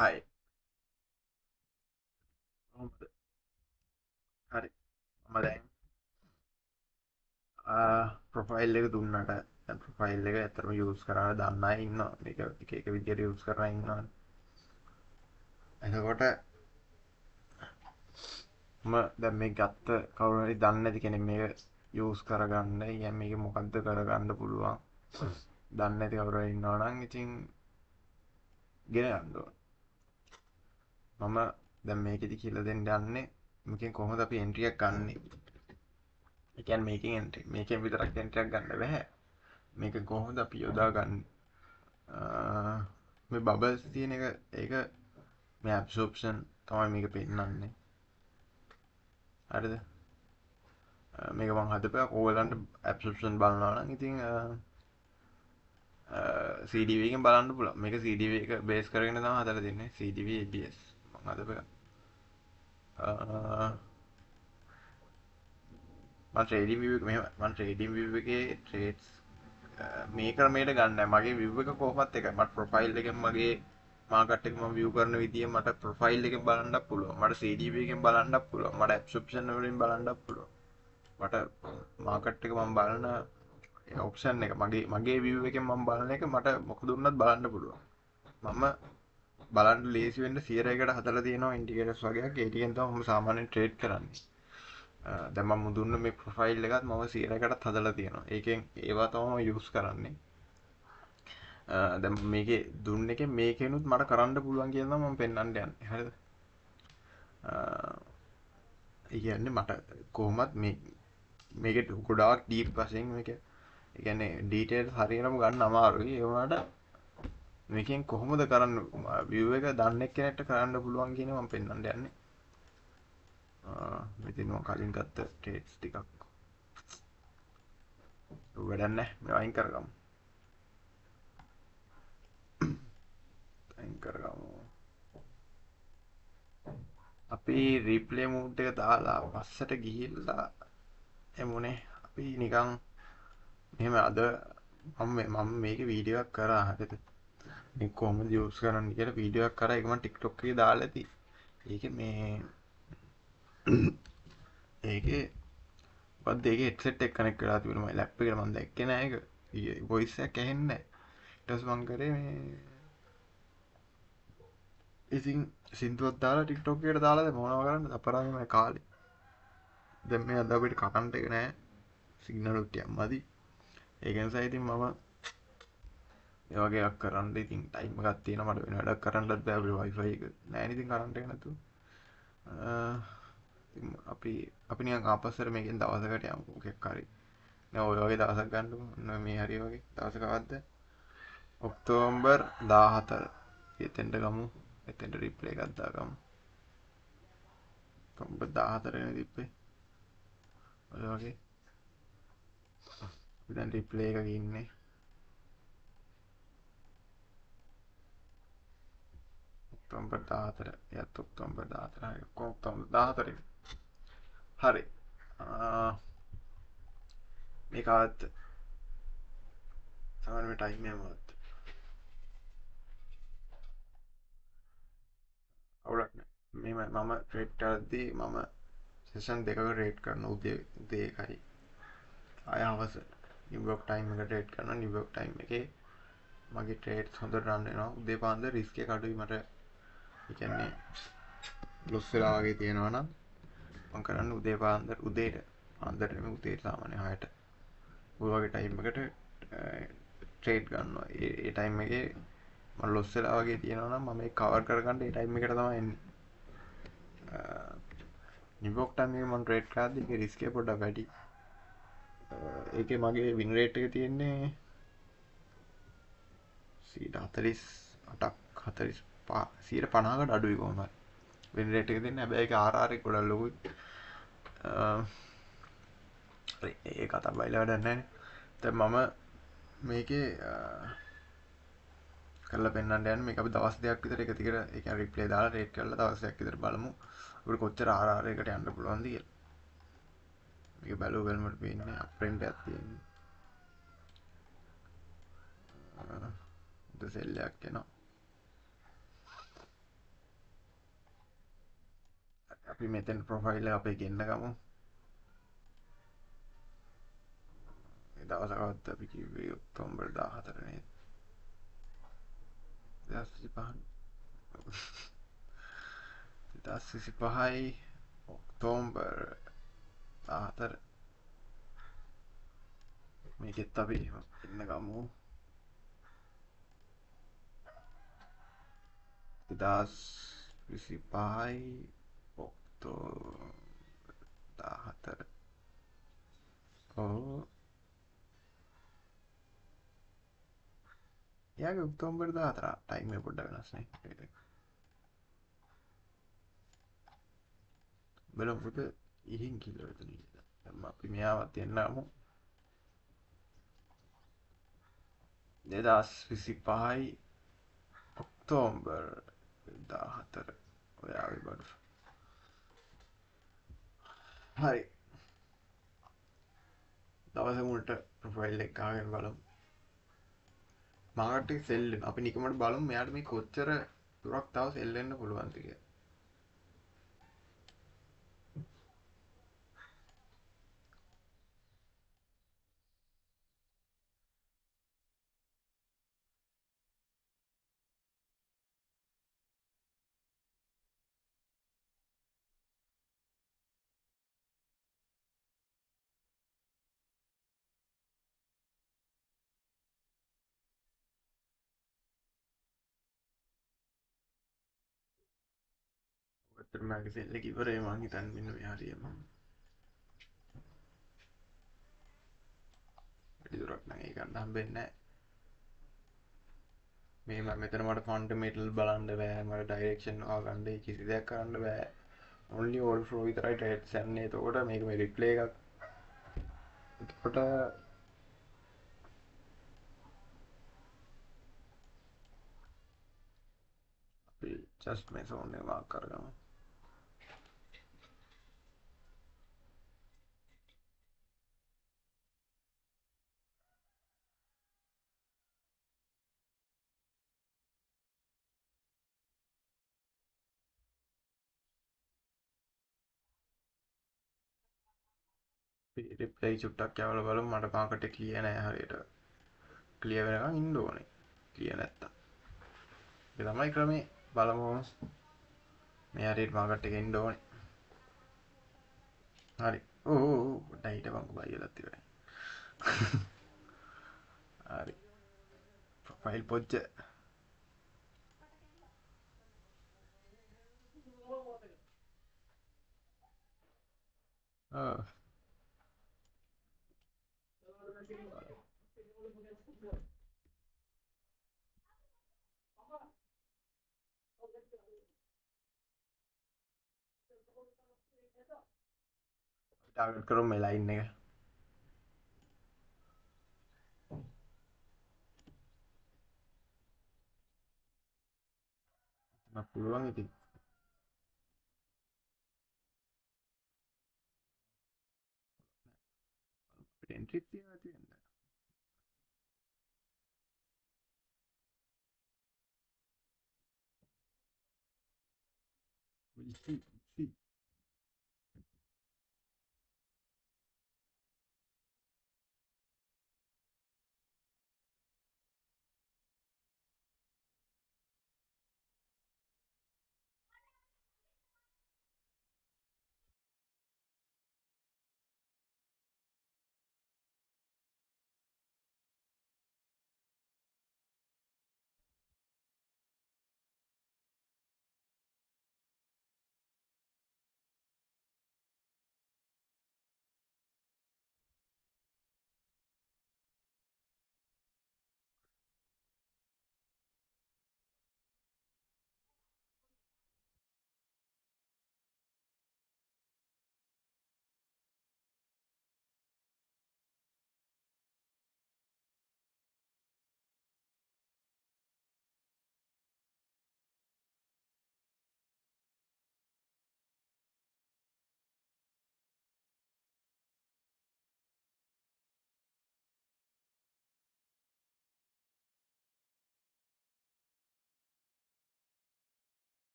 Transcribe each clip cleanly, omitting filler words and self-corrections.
හයි කොහොමද? හරි මම දැන් ප්‍රොෆයිල් එක දුන්නට දැන් ප්‍රොෆයිල් එක ඇත්තටම යූස් කරන්න දන්න අය ඉන්නවා මේක එක එක විදිහට යූස් කරලා ඉන්නවා එතකොට මම දැන් මේ ගත්ත කවුරු හරි දන්නේ නැති කෙනෙක් මේක යූස් කරගන්න يعني මේක මොකද්ද කරගන්න පුළුවන් දන්නේ නැති කවුරු හරි ඉන්නවා නම් ඉතින් ගෙන ගන්න ඕන මම දැන් මේකෙදි කියලා දෙන්න යන්නේ මේකෙන් කොහොමද අපි එන්ට්‍රි එකක් ගන්නෙ ඒ කියන්නේ මේකෙන් විතරක් එන්ට්‍රි එකක් ගන්න බෑ මේක කොහොමද අපි යොදාගන්නේ මේ බබල්ස් තියෙන එක ඒක මේ ඇබ්සෝප්ෂන් තමයි මේක පෙන්වන්නේ හරිද මේක මං හදපුවා ඕගලන්ට ඇබ්සෝප්ෂන් බලනවා නම් ඉතින් CDV එකෙන් බලන්න පුළුවන් මේක CDV එක බේස් කරගෙන තමයි හදලා තින්නේ CDV ABS මං හදපුවා මම ට්‍රේඩින් view එක මෙහෙම මම ට්‍රේඩින් view එකේ ට්‍රේඩ්ස් මේ ක්‍රමයට ගන්නෑ මගේ view එක කොහොමත් එකයි මට ප්‍රොෆයිල් එකෙන් මගේ මාකට් එක මම view කරන විදිය මට ප්‍රොෆයිල් එකෙන් බලන්නත් පුළුවන් මට CDP එකෙන් බලන්නත් පුළුවන් මට ඇබ්සොප්ෂන් වලින් බලන්නත් පුළුවන් මට මාකට් එක මම බලන ඔප්ෂන් එක මගේ view එකෙන් මම බලන එක මට මොකද වුණත් බලන්න පුළුවන් මම බලන්න ලේසි වෙන්න 100කට හදලා තියෙනවා ඉන්ඩිකේටර්ස් වගේක් ඒ ටිකෙන් තමයි මම සාමාන්‍යයෙන් ට්‍රේඩ් කරන්නේ දැන් මම දුන්න මේ ප්‍රොෆයිල් එකත් මම 100කටත් හදලා තියෙනවා ඒකෙන් ඒවා තමයි මම යූස් කරන්නේ දැන් මේකේ දුන්න එකේ මේකෙනුත් මට කරන්න පුළුවන් කියලා මම පෙන්වන්න යන්නේ. හරිද? ඒ කියන්නේ මට කොහොමත් මේකේ ගොඩාක් ඩීප් වශයෙන් මේක ඒ කියන්නේ ඩීටේල්ස් හරියටම ගන්න අමාරුයි. ඒ වුණාට මේකෙන් කොහොමද කරන්න view එක දන්න එක්කෙනෙක්ට කරන්න පුළුවන් කියන මම පෙන්වන්න යන්නේ. මෙතන මම කලින් ගත්ත ට්‍රේඩ්ස් ටිකක් වැඩක් නැහැ. මේවා අයින් කරගමු. අයින් කරගමු. අපි රීප්ලේ මූඩ් එක දාලා පස්සට ගිහිල්ලා එමුනේ අපි නිකන් මෙහෙම අද මම මේක වීඩියෝ එකක් කරා හරිද මේ කොහොමද යූස් කරන්න කියලා වීඩියෝ එකක් කරා ඒක මම TikTok එකේ දාලා ඇති ඒකේ මේ ඒකේ මොකද්ද ඒකේ headset එක කනෙක්ට් කරලා තිබුණා මම ලැප් එකට මම දැක්කේ නෑ ඒක voice එකක් ඇහෙන්නේ නෑ ඊට පස්සේ මම කරේ මේ ඉතින් සින්දුවක් දාලා TikTok එකට දාලා දැන් මොනවා කරන්නද අපරාධ මේ කාලේ දැන් මේ අද අපිට කරන්ට් එක නෑ සිග්නල් ටිකක් මදි ඒක නිසා ඉතින් මම ඒ වගේ එකක් කරන්න ඉතින් ටයිම් එකක් තියෙනවා මට වෙන වැඩක් කරන්නත් බෑ අපේ wifi එක නෑනේ ඉතින් කරන්ට් එක නැතුව ඉතින් අපි නිකන් ආපස්සට මේකෙන් දවසකට යමු මොකෙක් හරි නෑ ඔය වගේ දවසක් ගන්නකො මේ හරි වගේ දවසක අවද්ද ඔක්තෝබර් 14 එතෙන්ට ගමු එතෙන්ට රිප්ලේ එකක් දාගමු ඔක්තෝබර් 14 වෙනි රිප්ලේ ඔය වගේ අපි දැන් රිප්ලේ එකක ඉන්නේ ඔක්තෝබර් 14 එයත් ඔක්තෝබර් 14 හරි ඔක්තෝබර් 14 හරි මේක අවත්ත සමහර මේ ටයිම් එක අවත්ත අවුලක් නෑ මේ මම ට්‍රේඩ් කරද්දී මම සෙෂන් දෙකක ට්‍රේඩ් කරන උදේ එකයි ආය හවස නිව්යෝක් ටයිම් එක ට්‍රේඩ් කරනවා නිව්යෝක් ටයිම් එකේ මගේ ට්‍රේඩ්ස් හොඳට රන් වෙනවා උදේ පාන්දර රිස්ක් එක අඩුයි මට ඒ කියන්නේ ලොස් වෙලා වගේ තියෙනවා නම් මම කරන්නේ උදේ උදේට පාන්දරට නෙමෙයි උදේට සාමාන්‍ය 6ට ඔය වගේ ටයිම් එකට ට්‍රේඩ් ගන්නවා ඒ ටයිම් එකේ මම ලොස් වෙලා වගේ තියෙනවා නම් මම ඒක කවර් කරගන්න ඒ ටයිම් එකට තමයි එන්නේ නිව්යෝක් ටයිම් එකේ මම ට්‍රේඩ් කරද්දී ඒකේ රිස්ක් එක පොඩ්ඩක් වැඩි ඒකේ මගේ වින් රේට් එක තියෙන්නේ 48ක් 50කට අඩුයි කොහොමද වින් රේට් එක දෙන්නේ හැබැයි ඒක RR එක ගොඩක් ලොකුයි ඒ කතා බයිලා වැඩක් නැහැ දැන් මම මේකේ කරලා පෙන්වන්න යන්නේ මේක අපි දවස් දෙකක් විතර එක දිගට ඒ කියන්නේ රිප්ලේ දාලා රේට් කරලා දවස් දෙකක් විතර බලමු අපිට කොච්චර RR එකට යන්න පුළුවන්ද කියලා මේක බැලුව බැලමට පේන්නේ අප්‍රෙන්ට් එකක් තියෙන්නේ. 10 සෙල්ලයක් එනවා. අපි මෙතෙන් ප්‍රොෆයිල් එක අපේ ගෙන්න ගමු. ඒ දවසකවත් අපි කිව්වේ ඔක්තෝබර් 14 නේද? 2025 2025යි ඔක්තෝබර් 14 මේකෙත් අපි එන්න ගමු. 2025යි ඔක්තෝබර් 14 ඔව් එයාගේ ඔක්තෝබර් 14 ටයිම් එක පොඩ්ඩක් වෙනස් නේ. බලමු පුත ඉහින් කිල්ල වෙතන ඉඳලා. දැන් අපි මෙයාවත් එන්නමු. 2025යි ඔක්තෝබර් 14 ඔයාගේ බඩු. හරි. දවස මුලට ප්‍රොෆයිල් එක ගහගෙන බලමු. මාකට සෙල් වෙන අපි නිකමට බලමු මෙයාට මේ කොච්චර දුරක් තව සෙල් වෙන්න පුළුවන්ද කියලා. ඔච්චර මගේ සෙල් එක ඉවරයි මං හිතන්නේ මෙන්න මේ හරියම. වැඩි දුරක් නම් ඒක ගන්න හම්බෙන්නේ නැහැ. මේ මෙතන මට ෆන්ඩමෙන්ටල් බලන්න බෑ මට ඩයිරෙක්ෂන් හොයාගන්න කිසි දෙයක් කරන්න බෑ. only all flow විතරයි ට්‍රේඩ්ස් යන්නේ. එතකොට මේක මේ රිප්ලේ එකක්. එතකොට අපි just මේ zone එක මාක් කරගමු. රිප්ලයි චුට්ටක් යවලා බලමු. මට මාකට ක්ලියර් නෑ හරියට. ක්ලියර් වෙනකන් ඉන්න ඕනේ. ක්ලියර් නැත්තම්. ඒක තමයි ක්‍රමේ. බලමු. මේ හරියට මාකට එක ඉන්න ඕනේ. හරි. ඕ පොඩ්ඩක් හිටපන්කෝ බයිලත් ඉවරයි. හරි. ප්‍රොෆයිල් පොච්ච. ආ ටාගට් කරමු මේ ලයින් එක. මම පුළුවන් ඉතින්. අපිට එන්ට්‍රික් තියනවා තියෙන්නේ. we'll see.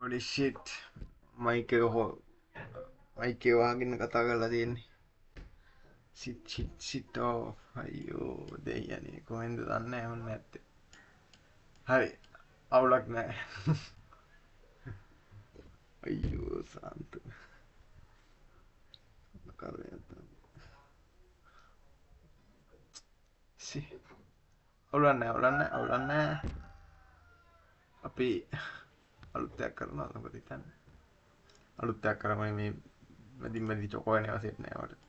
holy shit mic එක හෝ මයික් එක වහගෙන කතා කරලා තියෙන්නේ සිටෝ අයියෝ දෙයනේ කොහෙන්ද දන්නේ නැහැ ඔන්න නැත්තේ හරි අවුලක් නැහැ අයියෝ සාන්ත අවුලන්න අපි අලුත්තයක් කරනවා මොකද හිතන්නේ අලුත්තයක් කරම මේ මැදින් මැදි චොකෝනේ වසෙත් නෑ වට